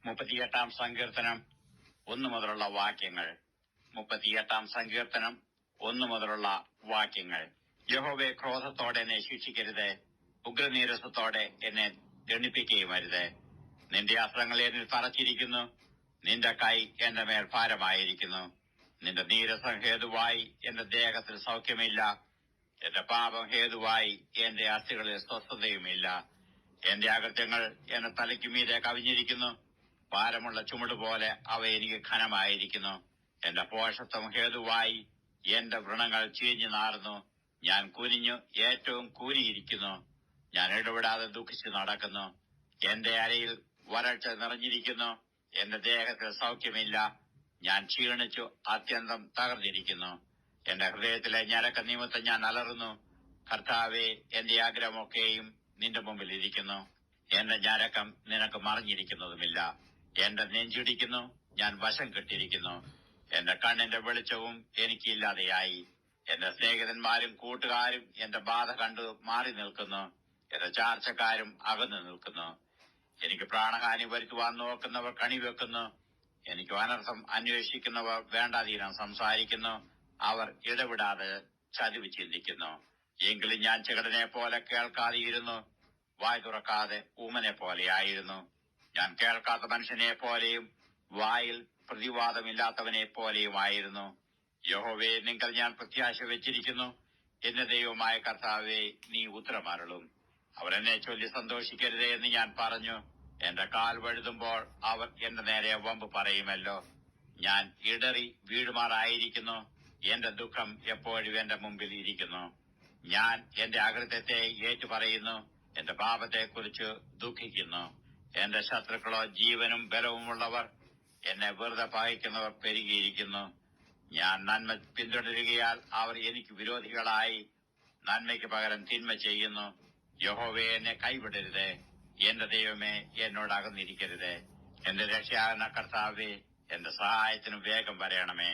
38 സങ്കീർത്തനം 1 മുതലുള്ള വാക്യങ്ങൾ. 38 സങ്കീർത്തനം 1 മുതലുള്ള വാക്യങ്ങൾ. യഹോവേ, ക്രോധത്തോടെ എന്നെ ശിക്ഷിക്കരുത്, ഉഗ്രനീരസത്തോടെ എന്നെ ദണ്ഡിപ്പിക്കുകയുമരുത്. നിന്റെ അസ്ത്രങ്ങൾ എന്നിൽ തറച്ചിരിക്കുന്നു, നിന്റെ കൈ എന്റെ മേൽ ഭാരമായിരിക്കുന്നു. നിന്റെ നീരസം ഹേതുവായി എന്റെ ദേഹത്തിൽ സൗഖ്യമില്ല, എന്റെ പാപം ഹേതുവായി എന്റെ അസ്ഥികളിൽ സ്വസ്ഥതയുമില്ല. എന്റെ അകൃത്യങ്ങൾ എന്റെ തലയ്ക്കു മീതെ കവിഞ്ഞിരിക്കുന്നു, ഭാരമുള്ള ചുമടുപോലെ അവ എനിക്ക് ഘനമായിരിക്കുന്നു. എന്റെ പോഷത്വം ഹേതുവായി എന്റെ വ്രണങ്ങൾ ചീഞ്ഞു നാറുന്നു. ഞാൻ കുനിഞ്ഞു ഏറ്റവും കൂനിയിരിക്കുന്നു. ഞാൻ ഇടപെടാതെ ദുഃഖിച്ചു നടക്കുന്നു. എന്റെ അരയിൽ വരൾച്ച നിറഞ്ഞിരിക്കുന്നു, എന്റെ ദേഹത്തിൽ സൗഖ്യമില്ല. ഞാൻ ക്ഷീണിച്ചു അത്യന്തം തകർന്നിരിക്കുന്നു. എന്റെ ഹൃദയത്തിലെ ഞരക്ക നിമിത്തം ഞാൻ അലറുന്നു. കർത്താവേ, എന്റെ ആഗ്രഹമൊക്കെയും നിന്റെ മുമ്പിൽ ഇരിക്കുന്നു. എന്റെ ഞരക്കം നിനക്ക് മറിഞ്ഞിരിക്കുന്നതുമില്ല. എന്റെ നെഞ്ചിടിക്കുന്നു, ഞാൻ വശം കെട്ടിരിക്കുന്നു. എന്റെ കണ്ണിന്റെ വെളിച്ചവും എനിക്കില്ലാതെയായി. എന്റെ സ്നേഹിതന്മാരും കൂട്ടുകാരും എന്റെ ബാധ കണ്ടു മാറി നിൽക്കുന്നു. എന്റെ ചാർച്ചക്കാരും അകന്നു നിൽക്കുന്നു. എനിക്ക് പ്രാണഹാനി വരുത്തുവാൻ നോക്കുന്നവർ കണിവെക്കുന്നു. എനിക്ക് അനർത്ഥം അന്വേഷിക്കുന്നവർ വേണ്ടാതീനം സംസാരിക്കുന്നു. അവർ ഇടപെടാതെ ചതിവ് ചിന്തിക്കുന്നു. എങ്കിലും ഞാൻ ചെകടനെ പോലെ കേൾക്കാതെയിരുന്നു, വായ് തുറക്കാതെ ഊമനെ പോലെയായിരുന്നു. ഞാൻ കേൾക്കാത്ത മനുഷ്യനെ പോലെയും വായിൽ പ്രതിവാദമില്ലാത്തവനെ പോലെയുമായിരുന്നു. യഹോവേ, നിങ്ങൾ ഞാൻ പ്രത്യാശ വെച്ചിരിക്കുന്നു. എന്റെ ദൈവമായ കർത്താവേ, നീ ഉത്തരമരുളും. അവർ എന്നെ ചൊല്ലി സന്തോഷിക്കരുതേ എന്ന് ഞാൻ പറഞ്ഞു. എന്റെ കാൽ വഴുതുമ്പോൾ അവർ എന്റെ നേരെ വമ്പ് പറയുമല്ലോ. ഞാൻ ഇടറി വീഴുമാറായിരിക്കുന്നു. എന്റെ ദുഃഖം എപ്പോഴും എന്റെ മുമ്പിൽ ഇരിക്കുന്നു. ഞാൻ എന്റെ അകൃത്യത്തെ ഏറ്റുപറയുന്നു, എന്റെ പാപത്തെക്കുറിച്ച് ദുഃഖിക്കുന്നു. എന്റെ ശത്രുക്കളോ ജീവനും ബലവുമുള്ളവർ, എന്നെ വെറുതെ പകയ്ക്കുന്നവർ പെരുകിയിരിക്കുന്നു. ഞാൻ നന്മ പിന്തുടരുകയാൽ അവർ എനിക്ക് വിരോധികളായി നന്മയ്ക്ക് പകരം തിന്മ ചെയ്യുന്നു. യഹോവേ, എന്നെ കൈവിടരുത്. എന്റെ ദൈവമേ, എന്നോട് അകന്നിരിക്കരുത്. എന്റെ രക്ഷയാകുന്ന കർത്താവേ, എന്റെ സഹായത്തിന് വേഗം വരയണമേ.